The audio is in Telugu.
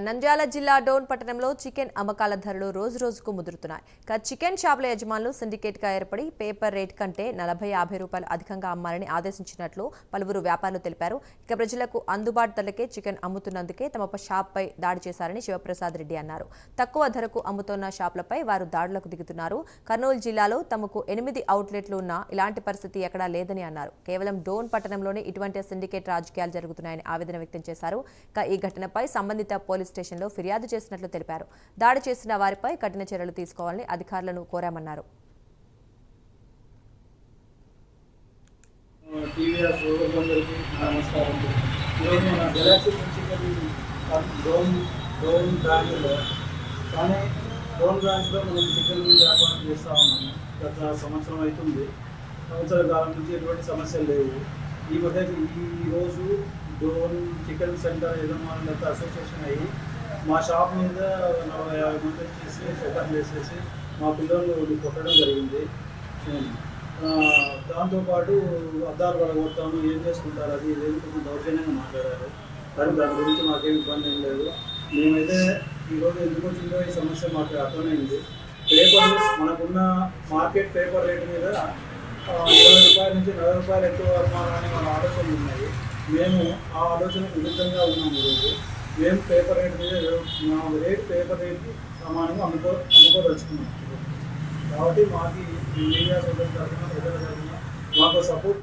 నంద్యాల జిల్లా డోన్ పట్టణంలో చికెన్ అమ్మకాల ధరలు రోజు రోజుకు ముదురుతున్నాయి. చికెన్ షాపుల యజమానులు సిండికేట్ గా ఏర్పడి పేపర్ రేట్ కంటే 40-50 రూపాయలు అధికంగా అమ్మాలని ఆదేశించినట్లు పలువురు వ్యాపారులు తెలిపారు. ప్రజలకు అందుబాటు ధరలకే చికెన్ అమ్ముతున్నందుకే తమ షాపుపై దాడి చేశారని శివప్రసాద్ రెడ్డి అన్నారు. తక్కువ ధరకు అమ్ముతున్న షాపులపై వారు దాడులకు దిగుతున్నారు. కర్నూలు జిల్లాలో తమకు 8 అవుట్లెట్లు ఉన్నా ఇలాంటి పరిస్థితి ఎక్కడా లేదని అన్నారు. కేవలం డోన్ పట్టణంలోనే ఇటువంటి సిండికేట్ రాజకీయాలు జరుగుతున్నాయని ఆవేదన వ్యక్తం చేశారు. ఈ ఘటనపై సంబంధిత పోలీస్ స్టేషన్లో ఫిర్యాదు చేసినట్లు తెలిపారు. దాడి చేసిన వారిపై కఠిన చర్యలు తీసుకోవాలని అధికారులను కోరామన్నారు. డోన్ బ్రాంచ్లో మనం చికెన్ వ్యాపారం చేస్తూ ఉన్నాము. గత సంవత్సరం అవుతుంది. సంవత్సర కాలం నుంచి ఎటువంటి సమస్యలు లేవు. ఈరోజు డోన్ చికెన్ సెంటర్ యజమానులతో అసోసియేషన్ అయ్యి మా షాప్ మీద 40-50 మంది వచ్చేసి షట్టర్లు వేసేసి మా పిల్లలు కొట్టడం జరిగింది. దాంతోపాటు అద్దాలు పడగొడతాను, ఏం చేసుకుంటారు, అది ఏది కొంచెం దౌర్జన్యంగా మాట్లాడారు. కానీ దాని గురించి మాకేం ఇబ్బంది ఏం లేదు. మేమైతే ఈరోజు ఎందుకు వచ్చిందో ఈ సమస్య మాకు అర్థమైంది. పేపర్ మనకున్న మార్కెట్ పేపర్ రేటు మీద 20 రూపాయల నుంచి 40 రూపాయలు ఎక్కువ అమ్మాలని మన ఆలోచనలు ఉన్నాయి. మేము ఆ ఆలోచనకు విరుద్ధంగా ఉన్నాము. ఈరోజు మేము పేపర్ రేట్ మీద పేపర్ రేట్కి సమానంగా అమ్ముకోదలుచుకున్నాం. కాబట్టి మాకు మీడియా సోదరుల తరఫున ప్రజల తరఫున మాకు సపోర్ట్